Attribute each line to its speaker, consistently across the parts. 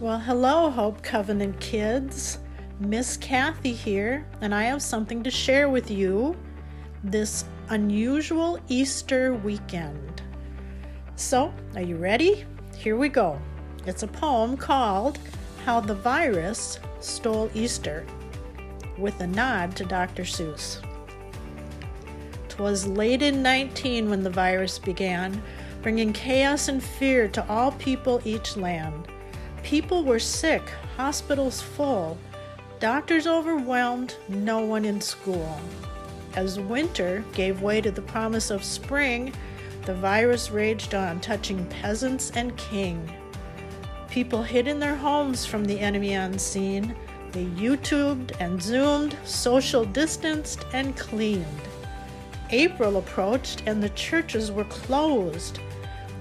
Speaker 1: Well, hello, Hope Covenant kids. Miss Kathy here, and I have something to share with you this unusual Easter weekend. So, are you ready? Here we go. It's a poem called How the Virus Stole Easter, with a nod to Dr. Seuss. 'Twas late in 19 when the virus began, bringing chaos and fear to all people each land. People were sick, hospitals full, doctors overwhelmed, no one in school. As winter gave way to the promise of spring, the virus raged on, touching peasants and king. People hid in their homes from the enemy unseen. They YouTubed and Zoomed, social distanced and cleaned. April approached and the churches were closed.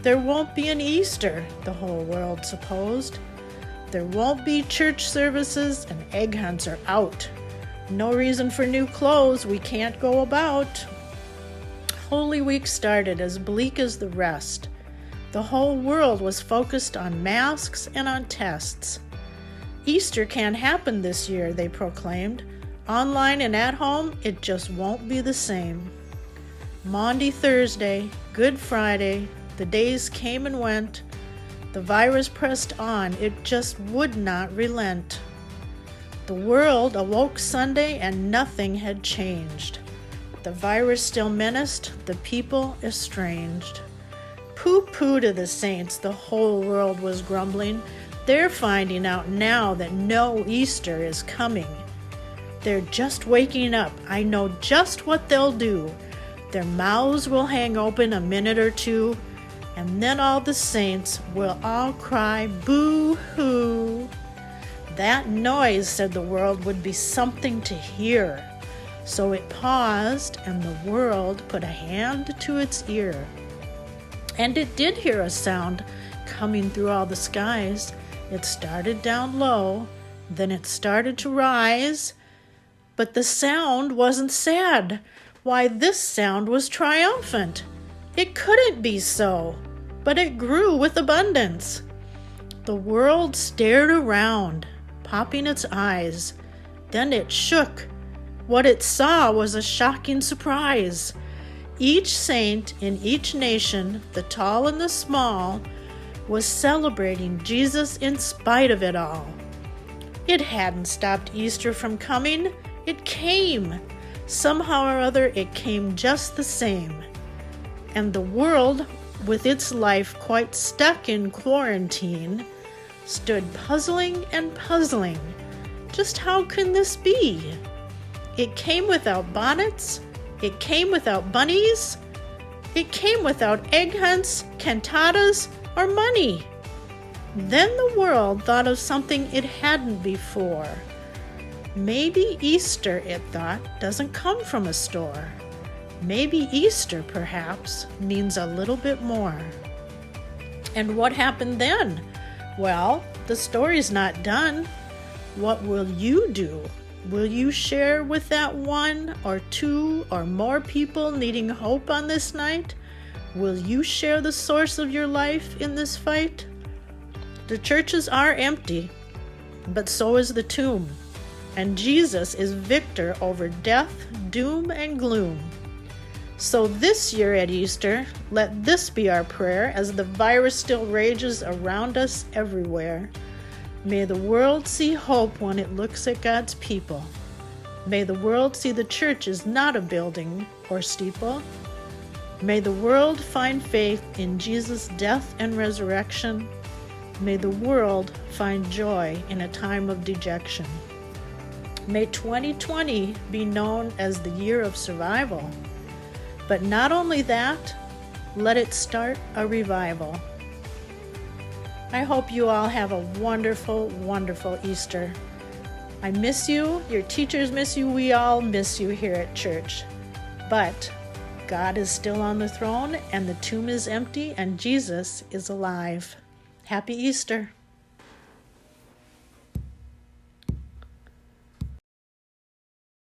Speaker 1: There won't be an Easter, the whole world supposed. There won't be church services and egg hunts are out. No reason for new clothes, we can't go about. Holy Week started as bleak as the rest. The whole world was focused on masks and on tests. Easter can't happen this year, they proclaimed. Online and at home, it just won't be the same. Maundy Thursday, Good Friday, the days came and went. The virus pressed on, it just would not relent. The world awoke Sunday and nothing had changed. The virus still menaced, the people estranged. Pooh-pooh to the saints, the whole world was grumbling. They're finding out now that no Easter is coming. They're just waking up, I know just what they'll do. Their mouths will hang open a minute or two, and then all the saints will all cry boo-hoo. That noise, said the world, would be something to hear. So it paused, and the world put a hand to its ear. And it did hear a sound coming through all the skies. It started down low, then it started to rise. But the sound wasn't sad. Why, this sound was triumphant. It couldn't be so, but it grew with abundance. The world stared around, popping its eyes. Then it shook. What it saw was a shocking surprise. Each saint in each nation, the tall and the small, was celebrating Jesus in spite of it all. It hadn't stopped Easter from coming. It came. Somehow or other, it came just the same. And the world, with its life quite stuck in quarantine, stood puzzling and puzzling. Just how can this be? It came without bonnets. It came without bunnies. It came without egg hunts, cantatas, or money. Then the world thought of something it hadn't before. Maybe Easter, it thought, doesn't come from a store. Maybe Easter, perhaps, means a little bit more. And what happened then? Well, the story's not done. What will you do? Will you share with that one or two or more people needing hope on this night? Will you share the source of your life in this fight? The churches are empty, but so is the tomb. And Jesus is victor over death, doom, and gloom. So this year at Easter, let this be our prayer as the virus still rages around us everywhere. May the world see hope when it looks at God's people. May the world see the church is not a building or steeple. May the world find faith in Jesus' death and resurrection. May the world find joy in a time of dejection. May 2020 be known as the year of survival. But not only that, let it start a revival. I hope you all have a wonderful, wonderful Easter. I miss you, your teachers miss you, we all miss you here at church. But God is still on the throne, and the tomb is empty, and Jesus is alive. Happy Easter.